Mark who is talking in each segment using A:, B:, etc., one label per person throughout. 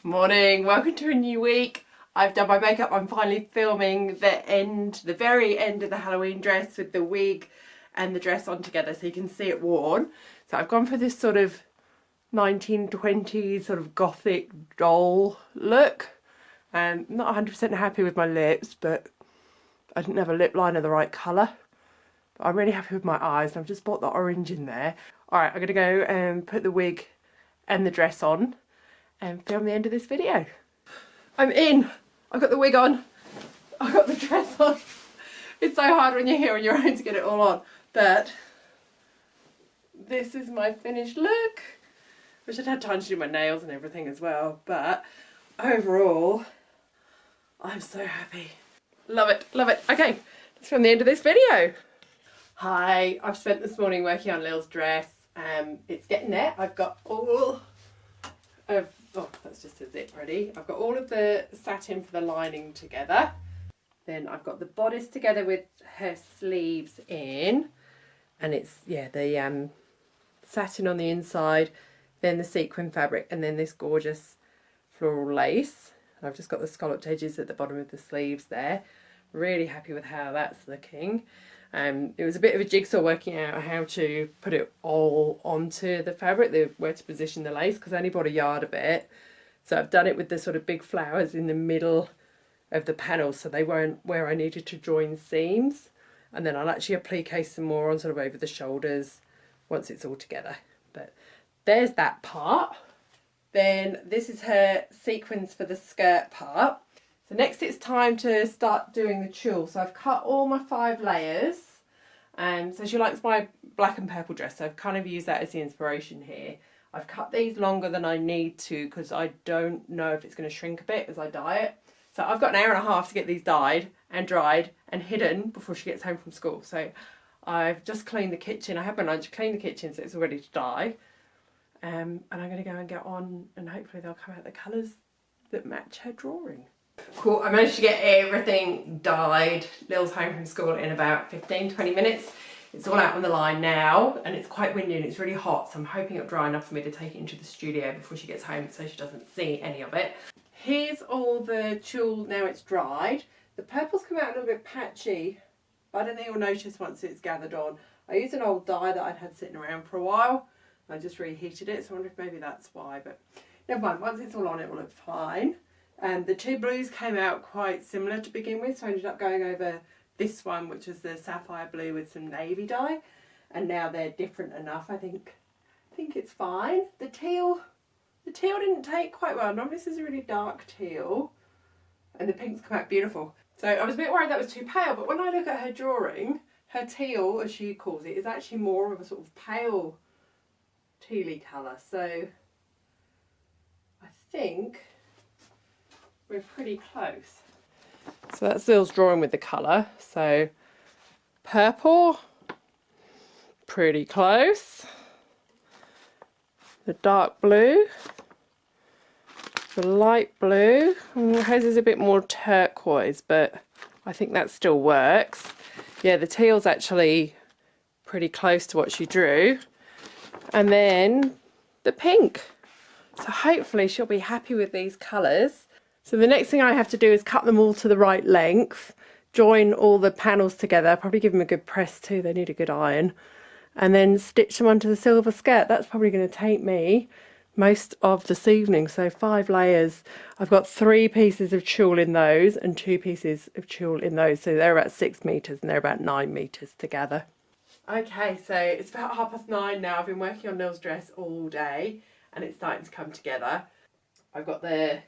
A: Morning, welcome to a new week. I've done my makeup. I'm finally filming the very end of the Halloween dress with the wig and the dress on together so you can see it worn. So I've gone for this sort of 1920s sort of gothic doll look. And I'm not 100% happy with my lips, but I didn't have a lip liner the right colour. But I'm really happy with my eyes and I've just bought the orange in there. Alright, I'm going to go and put the wig and the dress on and film the end of this video. I'm in. I've got the wig on. I've got the dress on. It's so hard when you're here on your own to get it all on. But this is my finished look. Wish I'd had time to do my nails and everything as well. But overall, I'm so happy. Love it, love it. Okay, that's from the end of this video. Hi, I've spent this morning working on Lil's dress. It's getting there. I've got all of, oh, that's just a zip ready. I've got all of the satin for the lining together. Then I've got the bodice together with her sleeves in. And it's, yeah, the satin on the inside, then the sequin fabric, and then this gorgeous floral lace. I've just got the scalloped edges at the bottom of the sleeves there. Really happy with how that's looking. It was a bit of a jigsaw working out how to put it all onto the fabric, where to position the lace, because I only bought a yard of it. So I've done it with the sort of big flowers in the middle of the panels so they weren't where I needed to join seams. And then I'll actually applique some more on sort of over the shoulders once it's all together. But there's that part. Then this is her sequins for the skirt part. So next it's time to start doing the tulle. So I've cut all my 5 layers. So she likes my black and purple dress, so I've kind of used that as the inspiration here. I've cut these longer than I need to because I don't know if it's going to shrink a bit as I dye it. So I've got an hour and a half to get these dyed and dried and hidden before she gets home from school. So I've just cleaned the kitchen. I had my lunch, cleaned the kitchen so it's all ready to dye. And I'm going to go and get on and hopefully they'll come out the colours that match her drawing. Cool, I managed to get everything dyed. Lil's home from school in about 15-20 minutes. It's all out on the line now and it's quite windy and it's really hot, so I'm hoping it'll dry enough for me to take it into the studio before she gets home so she doesn't see any of it. Here's all the tulle now it's dried. The purple's come out a little bit patchy, but I don't think you'll notice once it's gathered on. I used an old dye that I'd had sitting around for a while. I just reheated it, so I wonder if maybe that's why, but never mind, once it's all on it will look fine. The 2 blues came out quite similar to begin with, so I ended up going over this one, which is the sapphire blue with some navy dye, and now they're different enough. I think it's fine. The teal didn't take quite well. Normally this is a really dark teal, and the pinks come out beautiful. So I was a bit worried that was too pale, but when I look at her drawing, her teal, as she calls it, is actually more of a sort of pale tealy colour. So I think we're pretty close. So that's Lil's drawing with the colour. So purple, pretty close. The dark blue, the light blue. Hers is a bit more turquoise, but I think that still works. Yeah, the teal's actually pretty close to what she drew. And then the pink. So hopefully she'll be happy with these colours. So the next thing I have to do is cut them all to the right length, join all the panels together, probably give them a good press too, they need a good iron, and then stitch them onto the silver skirt. That's probably going to take me most of this evening, so 5 layers. I've got 3 pieces of tulle in those and 2 pieces of tulle in those, so they're about 6 metres and they're about 9 metres together. Okay, so it's about 9:30 now. I've been working on Lil's dress all day and it's starting to come together. I've got the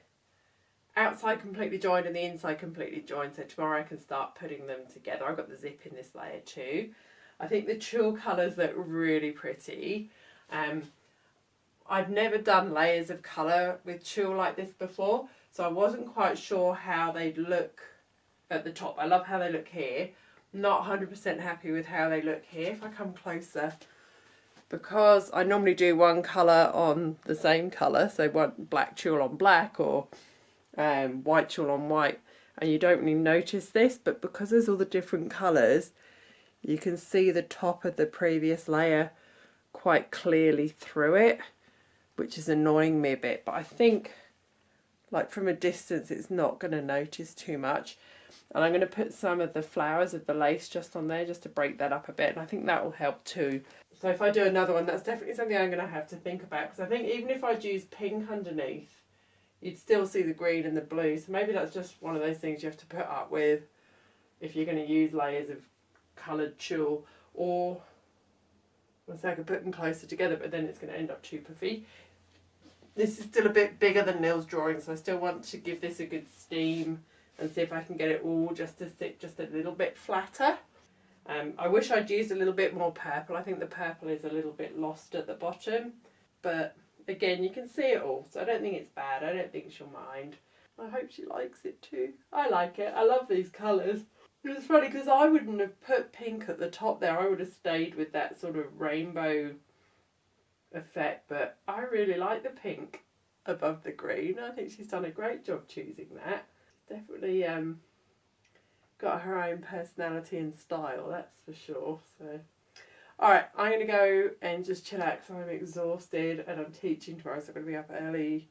A: outside completely joined and the inside completely joined, so tomorrow I can start putting them together. I've got the zip in this layer too. I think the tulle colours look really pretty. I've never done layers of colour with tulle like this before, so I wasn't quite sure how they'd look at the top. I love how they look here. Not 100% happy with how they look here. If I come closer, because I normally do one colour on the same colour, so one black tulle on black or white tulle on white, and you don't really notice this, but because there's all the different colours, you can see the top of the previous layer quite clearly through it, which is annoying me a bit. But I think like from a distance it's not going to notice too much. And I'm going to put some of the flowers of the lace just on there just to break that up a bit, and I think that will help too. So if I do another one, that's definitely something I'm going to have to think about, because I think even if I'd use pink underneath, you'd still see the green and the blue. So maybe that's just one of those things you have to put up with if you're going to use layers of coloured tulle. Or so I could put them closer together, but then it's going to end up too puffy. This is still a bit bigger than Neil's drawing, so I still want to give this a good steam and see if I can get it all just to sit just a little bit flatter. I wish I'd used a little bit more purple. I think the purple is a little bit lost at the bottom, but again, you can see it all, so I don't think it's bad. I don't think she'll mind. I hope she likes it too. I like it. I love these colours. It's funny because I wouldn't have put pink at the top there. I would have stayed with that sort of rainbow effect, but I really like the pink above the green. I think she's done a great job choosing that. Definitely got her own personality and style, that's for sure. So, alright, I'm going to go and just chill out because I'm exhausted and I'm teaching tomorrow, so I'm going to be up early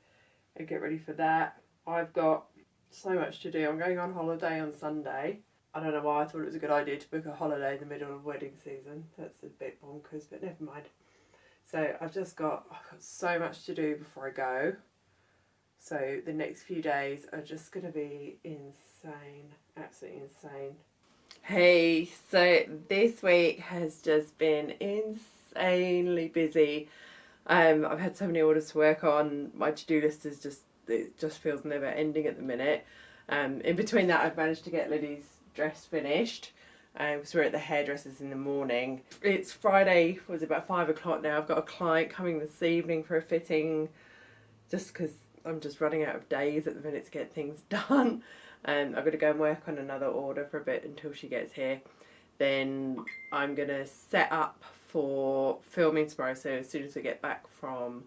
A: and get ready for that. I've got so much to do. I'm going on holiday on Sunday. I don't know why I thought it was a good idea to book a holiday in the middle of wedding season. That's a bit bonkers, but never mind. So I've got so much to do before I go. So the next few days are just going to be insane, absolutely insane. Hey, so this week has just been insanely busy. I've had so many orders to work on. My to-do list is it just feels never ending at the minute. In between that, I've managed to get Liddy's dress finished. Because we're at the hairdressers in the morning. It's Friday, was about 5 o'clock now. I've got a client coming this evening for a fitting, just because I'm just running out of days at the minute to get things done. I've got to go and work on another order for a bit until she gets here. Then I'm going to set up for filming tomorrow, so as soon as we get back from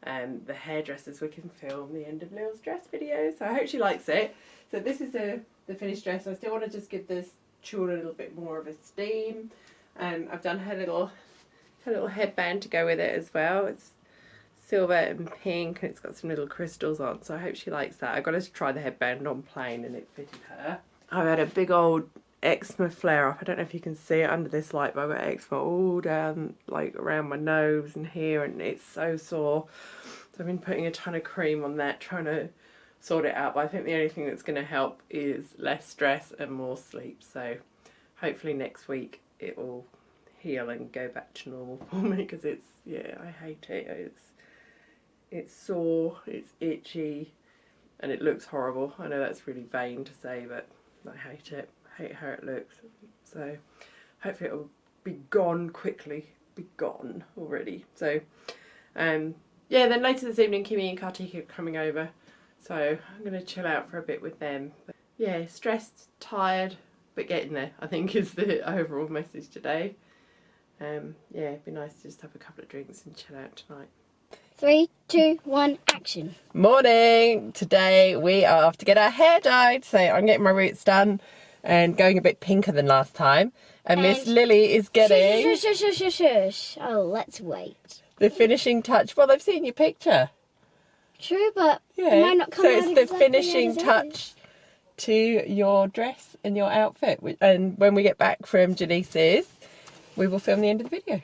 A: the hairdressers we can film the end of Lil's dress video. So I hope she likes it. So this is the finished dress. I still want to just give this tulle a little bit more of a steam. I've done her little headband to go with it as well. It's silver and pink and it's got some little crystals on, so I hope she likes that. I got her to try the headband on plain and it fitted her. I've had a big old eczema flare up. I don't know if you can see it under this light, but I've got eczema all down, like around my nose and here, and it's so sore. So I've been putting a ton of cream on that, trying to sort it out, but I think the only thing that's going to help is less stress and more sleep. So hopefully next week it will heal and go back to normal for me, because it's, yeah, I hate it. It's sore, it's itchy, and it looks horrible. I know that's really vain to say, but I hate it. I hate how it looks. So hopefully it will be gone quickly. Be gone already. So yeah, then later this evening Kimmy and Kartika are coming over, so I'm going to chill out for a bit with them. But yeah, stressed, tired, but getting there, I think, is the overall message today. Yeah, it'd be nice to just have a couple of drinks and chill out tonight.
B: 3, 2, 1, action.
A: Morning! Today we are off to get our hair dyed, so I'm getting my roots done and going a bit pinker than last time. And Miss Lily is getting...
B: Shush. Oh, let's wait.
A: the finishing touch. Well, they've seen your picture.
B: True, but
A: yeah.
B: it might not come
A: so
B: out
A: it's
B: exactly
A: the finishing
B: as it
A: touch
B: is.
A: to your dress and your outfit. And when we get back from Janice's, we will film the end of the video.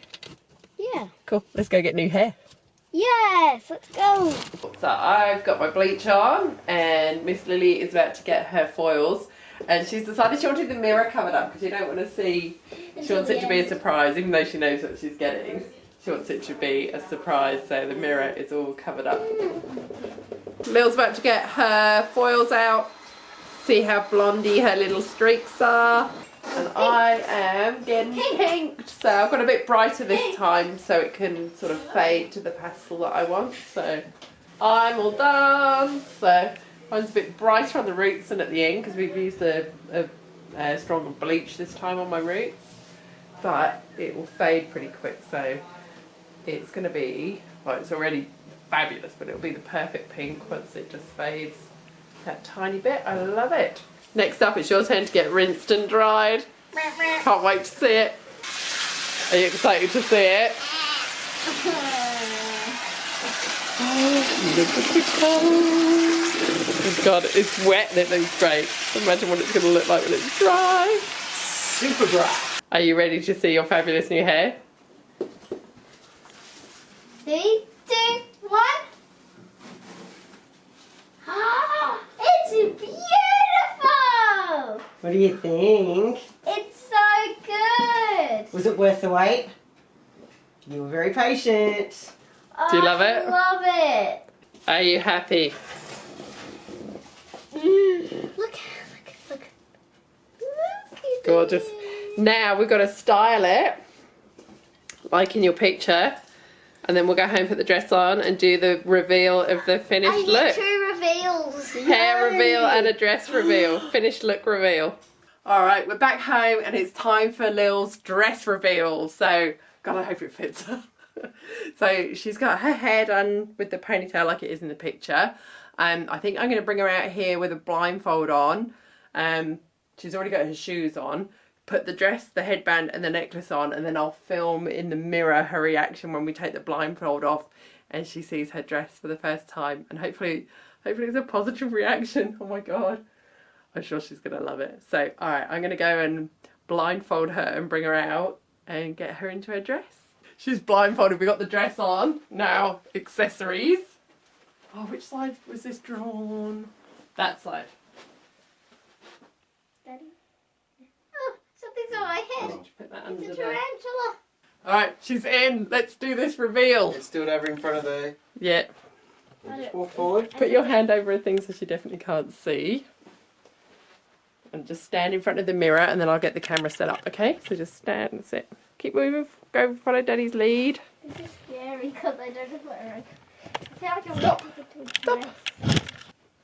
B: Yeah.
A: Cool. Let's go get new hair.
B: Yes, let's go.
A: So I've got my bleach on and Miss Lily is about to get her foils, and she's decided she wanted the mirror covered up because you don't want to see, she wants it to be a surprise even though she knows what she's getting. She wants it to be a surprise, so the mirror is all covered up. Lil's about to get her foils out, see how blondie her little streaks are. And I am getting pinked, so I've got a bit brighter this time so it can sort of fade to the pastel that I want. So I'm all done. So mine's a bit brighter on the roots than at the end because we've used a stronger bleach this time on my roots, but it will fade pretty quick. So it's going to be, well, it's already fabulous, but it'll be the perfect pink once it just fades that tiny bit. I love it. Next up, it's your turn to get rinsed and dried. Can't wait to see it. Are you excited to see it? Oh, look at the colours. Oh God, it's wet and it looks great. Imagine what it's going to look like when it's dry.
C: Super dry.
A: Are you ready to see your fabulous new hair?
B: 3, 2, 1. Ah, it's beautiful!
C: What do you think?
B: It's so good!
C: Was it worth the wait? You were very patient.
A: Do you love it?
B: I love it.
A: Are you happy?
B: Look. Look at
A: Gorgeous.
B: it.
A: Now we've got to style it, like in your picture, and then we'll go home, put the dress on, and do the reveal of the
B: I
A: finished
B: need
A: look.
B: 2 reveals.
A: Hair
B: Yay.
A: reveal and a dress reveal. Finished look reveal. Alright, we're back home and it's time for Lil's dress reveal. So, God, I hope it fits her. So, she's got her hair done with the ponytail like it is in the picture. I think I'm going to bring her out here with a blindfold on. She's already got her shoes on. Put the dress, the headband and the necklace on, and then I'll film in the mirror her reaction when we take the blindfold off and she sees her dress for the first time. And hopefully it's a positive reaction. Oh my God. I'm sure she's going to love it. So, alright, I'm going to go and blindfold her and bring her out and get her into her dress. She's blindfolded. We got the dress on. Now, accessories. Oh, which side was this drawn? That side.
B: Daddy? Oh, something's on my head.
A: Put that
B: It's
A: under
B: a
A: there.
B: tarantula.
A: Alright, she's in. Let's do this reveal.
C: Let's do it over in front of the...
A: Yeah.
C: Just walk forward.
A: Put your hand over her thing so she definitely can't see. And just stand in front of the mirror and then I'll get the camera set up, okay? So just stand and sit. Keep moving. Go follow Daddy's lead.
B: This is scary because I don't know what I feel like I'm
A: Stop. Stop.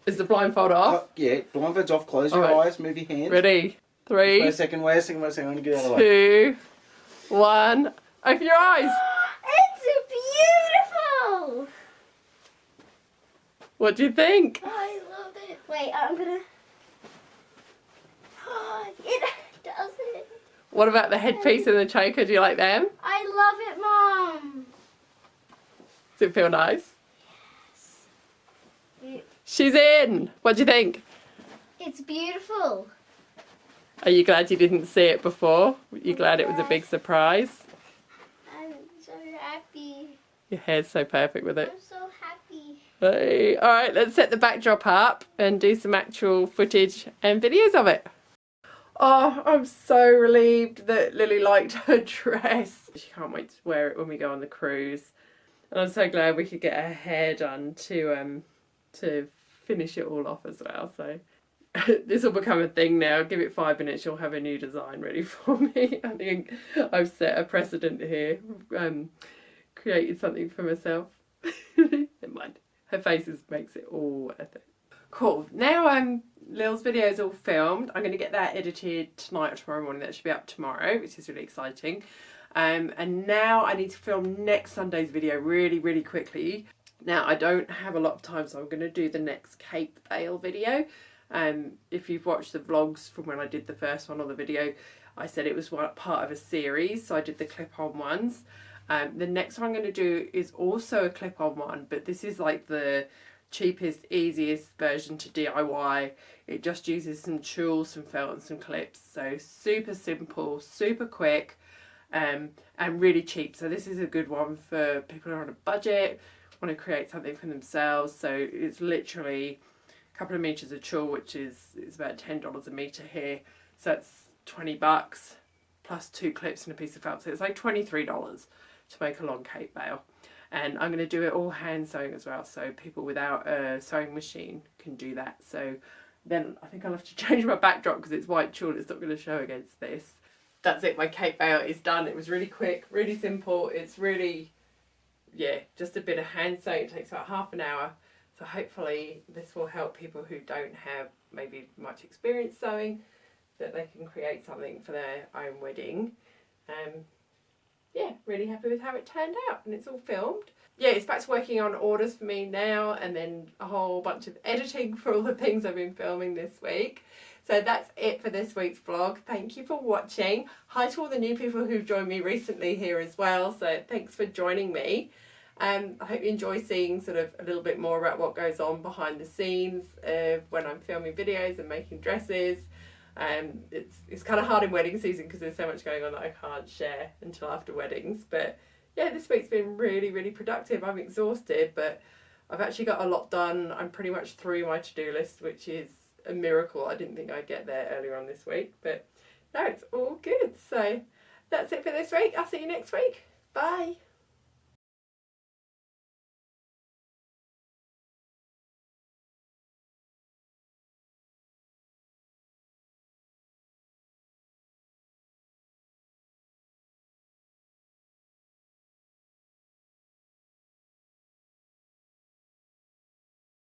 A: Is the blindfold off?
C: Oh, yeah, blindfold's off. Close your
A: Alright.
C: eyes. Move your hands.
A: Ready?
C: Wait a
A: 3,
C: second. Wait a second. I'm going to get out of the way.
A: 2, 1. Open your eyes.
B: It's beautiful!
A: What do you think?
B: I love it. Wait, I'm gonna... Oh, it does it.
A: What about the headpiece and the choker? Do you like them?
B: I love it, Mom.
A: Does it feel nice?
B: Yes.
A: She's in. What do you think?
B: It's beautiful.
A: Are you glad you didn't see it before? You glad it was a big surprise?
B: I'm so happy.
A: Your hair's so perfect with it.
B: I'm so happy.
A: Hey, alright, let's set the backdrop up and do some actual footage and videos of it. Oh, I'm so relieved that Lily liked her dress. She can't wait to wear it when we go on the cruise. And I'm so glad we could get her hair done to finish it all off as well. So this will become a thing now. Give it 5 minutes, she'll have a new design ready for me. I think I've set a precedent here. Created something for myself. Never mind. Her faces makes it all worth it. Cool. Now Lil's video is all filmed. I'm going to get that edited tonight or tomorrow morning. That should be up tomorrow, which is really exciting. And now I need to film next Sunday's video really, really quickly. Now I don't have a lot of time, so I'm going to do the next Cape Vale video. If you've watched the vlogs from when I did the first one or the video, I said it was part of a series, so I did the clip-on ones. The next one I'm going to do is also a clip-on one, but this is like the cheapest, easiest version to DIY. It just uses some tulle, some felt and some clips. So super simple, super quick, and really cheap. So this is a good one for people who are on a budget, want to create something for themselves. So it's literally a couple of meters of tulle, which is about $10 a meter here. So it's 20 bucks plus 2 clips and a piece of felt. So it's like $23 to make a long Cape Vale. And I'm going to do it all hand sewing as well, so people without a sewing machine can do that. So then I think I'll have to change my backdrop because it's white tulle, it's not going to show against this. That's it, my Cape Vale is done. It was really quick, really simple. It's really, yeah, just a bit of hand sewing. It takes about half an hour. So hopefully this will help people who don't have maybe much experience sewing, that they can create something for their own wedding. Yeah, really happy with how it turned out, and it's all filmed. Yeah, it's back to working on orders for me now, and then a whole bunch of editing for all the things I've been filming this week. So that's it for this week's vlog. Thank you for watching. Hi to all the new people who've joined me recently here as well, so thanks for joining me. I hope you enjoy seeing sort of a little bit more about what goes on behind the scenes when I'm filming videos and making dresses. It's kind of hard in wedding season because there's so much going on that I can't share until after weddings. But yeah, this week's been really, really productive. I'm exhausted, but I've actually got a lot done. I'm pretty much through my to-do list, which is a miracle. I didn't think I'd get there earlier on this week, but no, it's all good. So that's it for this week. I'll see you next week. Bye.